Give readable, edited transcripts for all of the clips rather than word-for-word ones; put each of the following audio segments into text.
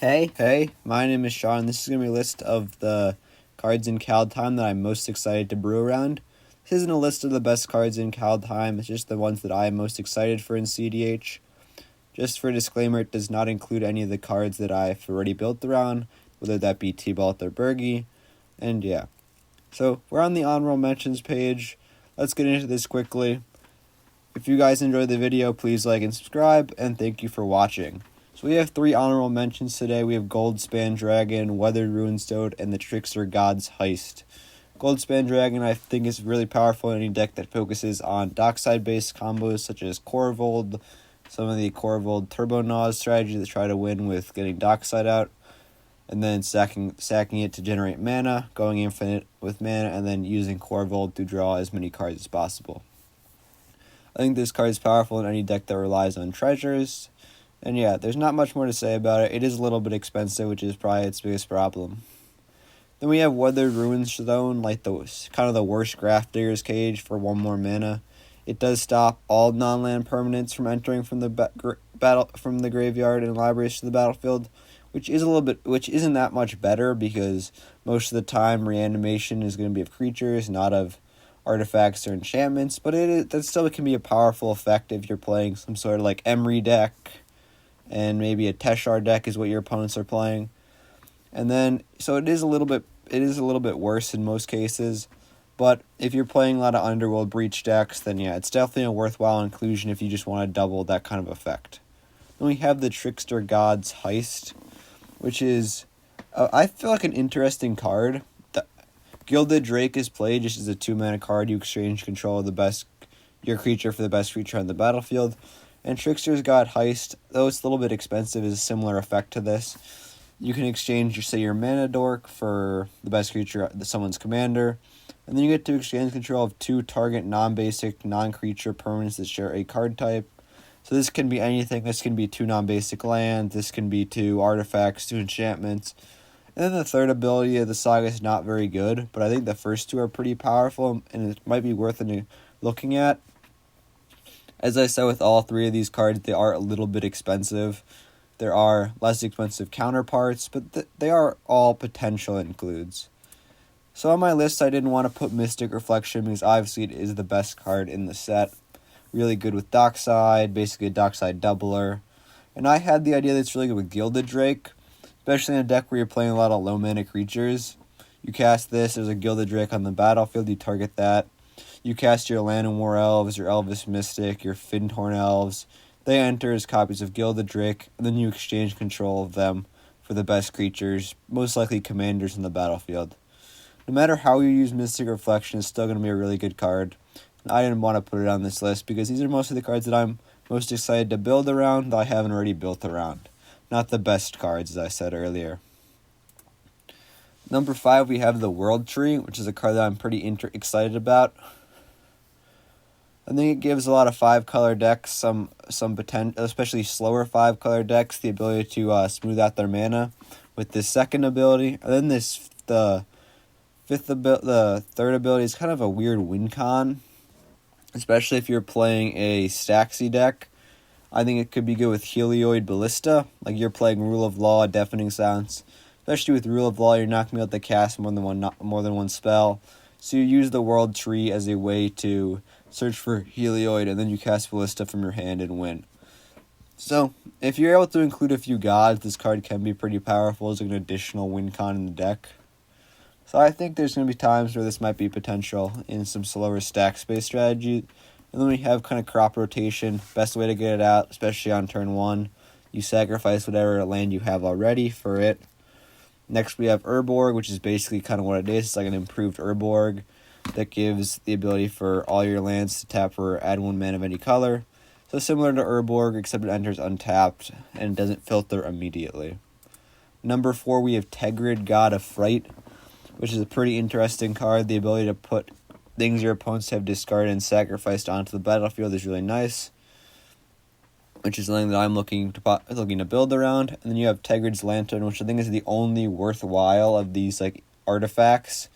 Hey, my name is Sean. This is going to be a list of the cards in Kaldheim that I'm most excited to brew around. This isn't a list of the best cards in Kaldheim, it's just the ones that I am most excited for in CDH. Just for a disclaimer, it does not include any of the cards that I've already built around, whether that be Tybalt or Bergie, and yeah. So, we're on the honorable mentions page. Let's get into this quickly. If you guys enjoyed the video, please like and subscribe, and thank you for watching. So we have 3 honorable mentions today. We have Goldspan Dragon, Weathered Runestone, and the Trickster God's Heist. Goldspan Dragon I think is really powerful in any deck that focuses on dockside-based combos such as Corvold, some of the Corvold Turbo Naws strategy that try to win with getting dockside out, and then sacking it to generate mana, going infinite with mana, and then using Corvold to draw as many cards as possible. I think this card is powerful in any deck that relies on treasures. And yeah, there's not much more to say about it. It is a little bit expensive, which is probably its biggest problem. Then we have Weathered Runestone, like kind of the worst Grafdigger's Cage for 1 more mana. It does stop all non-land permanents from entering from the graveyard and libraries to the battlefield, which isn't that much better because most of the time reanimation is going to be of creatures, not of artifacts or enchantments. But that still can be a powerful effect if you're playing some sort of like Emery deck. And maybe a Teshar deck is what your opponents are playing. And then, so it is a little bit worse in most cases. But if you're playing a lot of Underworld Breach decks, then yeah, it's definitely a worthwhile inclusion if you just want to double that kind of effect. Then we have the Trickster God's Heist, which is, I feel like an interesting card. The Gilded Drake is played just as a 2-mana card. You exchange control of your creature for the best creature on the battlefield. And Trickster's God Heist, though it's a little bit expensive, is a similar effect to this. You can exchange, say, your Mana Dork for the best creature, someone's commander. And then you get to exchange control of 2 target non-basic, non-creature permanents that share a card type. So this can be anything. This can be 2 non-basic lands. This can be 2 artifacts, 2 enchantments. And then the third ability of the saga is not very good, but I think the first 2 are pretty powerful, and it might be worth looking at. As I said with all 3 of these cards, they are a little bit expensive. There are less expensive counterparts, but they are all potential includes. So on my list, I didn't want to put Mystic Reflection because obviously it is the best card in the set. Really good with Dockside, basically a Dockside doubler. And I had the idea that it's really good with Gilded Drake, especially in a deck where you're playing a lot of low mana creatures. You cast this, there's a Gilded Drake on the battlefield, you target that. You cast your Land and War Elves, your Elvis Mystic, your Findhorn Elves. They enter as copies of Gilded Drake, and then you exchange control of them for the best creatures, most likely commanders in the battlefield. No matter how you use Mystic Reflection, it's still going to be a really good card. And I didn't want to put it on this list because these are most of the cards that I'm most excited to build around that I haven't already built around. Not the best cards, as I said earlier. Number 5, we have the World Tree, which is a card that I'm pretty excited about. I think it gives a lot of 5-color decks some potential, especially slower 5-color decks, the ability to smooth out their mana with this second ability. And then the third ability is kind of a weird win con, especially if you're playing a Staxy deck. I think it could be good with Helioid Ballista, like you're playing Rule of Law, Deafening Silence. Especially with Rule of Law, you're not going to be able to cast more than one spell. So you use the World Tree as a way to search for Helioid, and then you cast Ballista from your hand and win. So, if you're able to include a few gods, this card can be pretty powerful as an additional win con in the deck. So I think there's going to be times where this might be potential in some slower stack space strategy. And then we have kind of crop rotation, best way to get it out, especially on turn 1. You sacrifice whatever land you have already for it. Next we have Herborg, which is basically kind of what it is. It's like an improved Herborg that gives the ability for all your lands to tap for add 1 mana of any color. So similar to Herborg, except it enters untapped and doesn't filter immediately. Number 4, we have Tegrid, God of Fright, which is a pretty interesting card. The ability to put things your opponents have discarded and sacrificed onto the battlefield is really nice, which is something that I'm looking to build around. And then you have Tegrid's Lantern, which I think is the only worthwhile of these like artifacts,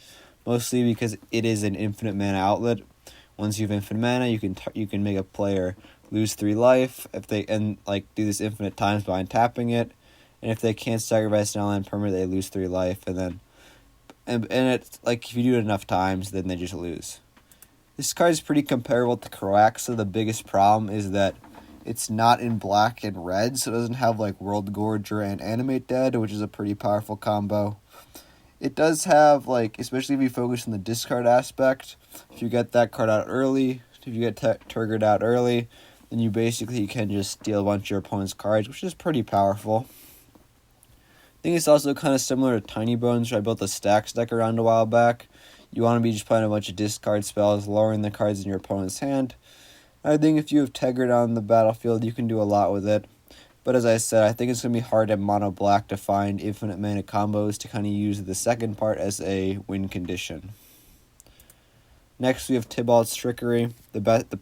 mostly because it is an infinite mana outlet. Once you have infinite mana, you can make a player lose 3 life if they do this infinite times by untapping it, and if they can't sacrifice an land permanent, they lose 3 life, and it's like if you do it enough times, then they just lose. This card is pretty comparable to Croaxa. The biggest problem is that it's not in black and red, so it doesn't have like World Gorger and Animate Dead, which is a pretty powerful combo. It does have, like, especially if you focus on the discard aspect, if you get that card out early, if you get Tegrid out early, then you basically can just steal a bunch of your opponent's cards, which is pretty powerful. I think it's also kind of similar to Tiny Bones, which I built a stacks deck around a while back. You want to be just playing a bunch of discard spells, lowering the cards in your opponent's hand. I think if you have Tegrid on the battlefield, you can do a lot with it. But as I said, I think it's going to be hard at mono black to find infinite mana combos to kind of use the second part as a win condition. Next, we have Tybalt's Trickery,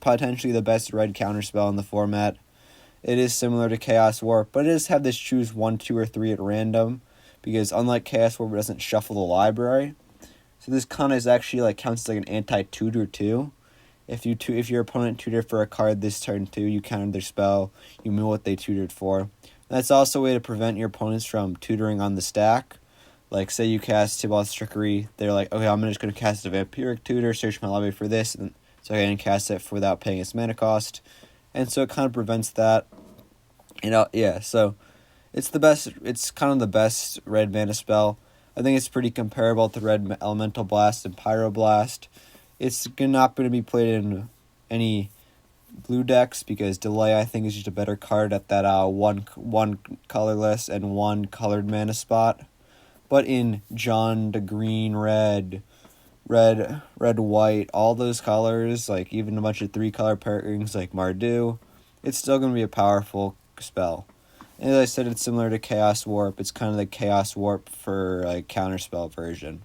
potentially the best red counterspell in the format. It is similar to Chaos Warp, but it does have this choose 1, 2, or 3 at random, because unlike Chaos Warp, it doesn't shuffle the library. So this kind of is actually like counts as like an anti-tutor too. If your opponent tutored for a card this turn too, you counter their spell, you know what they tutored for. And that's also a way to prevent your opponents from tutoring on the stack. Like, say you cast Tybalt's Trickery, they're like, okay, I'm just going to cast a Vampiric Tutor, search my library for this, and so I can cast it without paying its mana cost. And so it kind of prevents that. So it's kind of the best red mana spell. I think it's pretty comparable to Red Elemental Blast and Pyroblast. It's not going to be played in any blue decks because Delay, I think, is just a better card at that one colorless and 1 colored mana spot. But in John, the green, red, white, all those colors, like even a bunch of 3-color pairings like Mardu, it's still going to be a powerful spell. And as I said, it's similar to Chaos Warp. It's kind of the Chaos Warp for like counterspell version.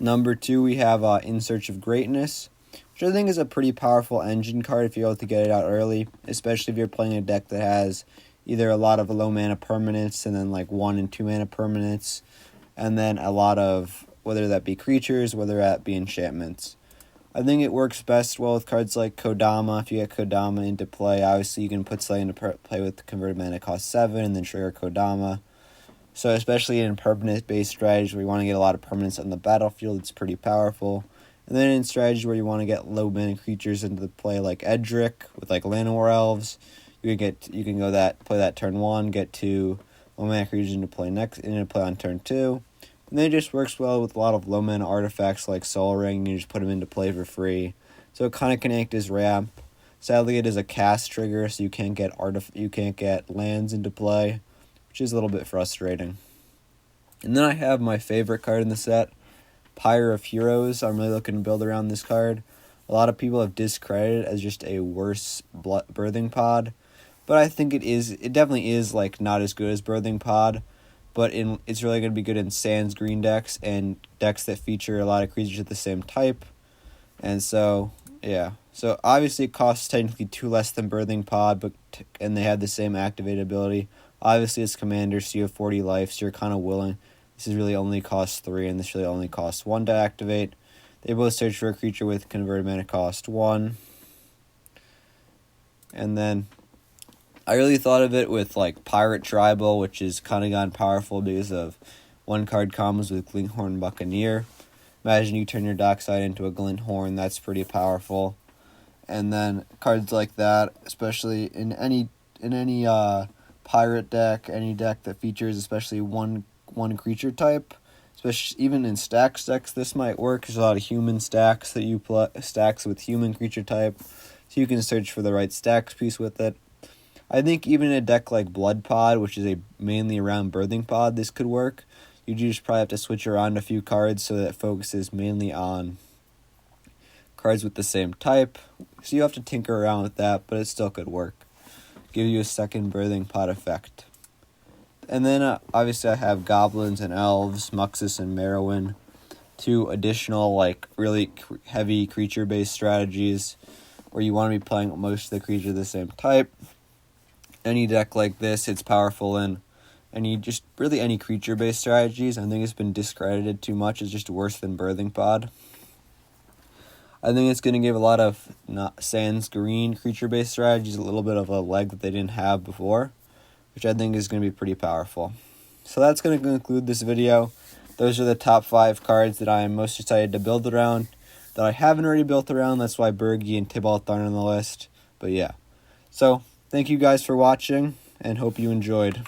Number 2, we have In Search of Greatness, which I think is a pretty powerful engine card if you're able to get it out early, especially if you're playing a deck that has either a lot of low mana permanents and then like 1 and 2 mana permanents, and then a lot of, whether that be creatures, whether that be enchantments. I think it works best well with cards like Kodama. If you get Kodama into play, obviously you can put something into play with converted mana cost 7 and then trigger Kodama. So especially in permanent-based strategies where you want to get a lot of permanents on the battlefield, it's pretty powerful. And then in strategies where you want to get low mana creatures into the play like Edric with like Llanowar Elves, you can play that turn 1, get 2 low mana creatures into play on turn 2. And then it just works well with a lot of low mana artifacts like Soul Ring. You just put them into play for free. So it kind of can act as ramp. Sadly, it is a cast trigger, so you can't get lands into play, which is a little bit frustrating. And then I have my favorite card in the set, Pyre of Heroes. I'm really looking to build around this card. A lot of people have discredited it as just a worse Birthing Pod, but I think it definitely is like not as good as Birthing Pod, but it's really going to be good in Sans green decks and decks that feature a lot of creatures of the same type. And so, yeah. So obviously it costs technically 2 less than Birthing Pod, and they have the same activate ability. Obviously, it's commander, so you have 40 life, so you're kind of willing. This is really only costs 3, and this really only costs 1 to activate. They both search for a creature with converted mana cost 1. And then I really thought of it with like Pirate Tribal, which is kind of gotten powerful because of 1-card combos with Glinthorn Buccaneer. Imagine you turn your dockside into a Glinthorn, that's pretty powerful. And then cards like that, especially in any pirate deck, any deck that features especially one creature type, especially even in stacks decks, this might work. There's a lot of human stacks that you play, stacks with human creature type, so you can search for the right stacks piece with it. I think even in a deck like Blood Pod, which is mainly around Birthing Pod, this could work. You just probably have to switch around a few cards so that it focuses mainly on cards with the same type. So you have to tinker around with that, but it still could work. Give you a second Birthing Pod effect. And then obviously I have Goblins and Elves, Muxus and Merowyn, 2 additional like really heavy creature-based strategies where you want to be playing most of the creatures of the same type. Any deck like this, it's powerful in any creature-based strategies. I think it's been discredited too much. It's just worse than Birthing Pod. I think it's going to give a lot of Sans green creature-based strategies a little bit of a leg that they didn't have before. which I think is going to be pretty powerful. So that's going to conclude this video. Those are the top 5 cards that I am most excited to build around, that I haven't already built around. That's why Bergie and Tybalt aren't on the list. But yeah. So, thank you guys for watching, and hope you enjoyed.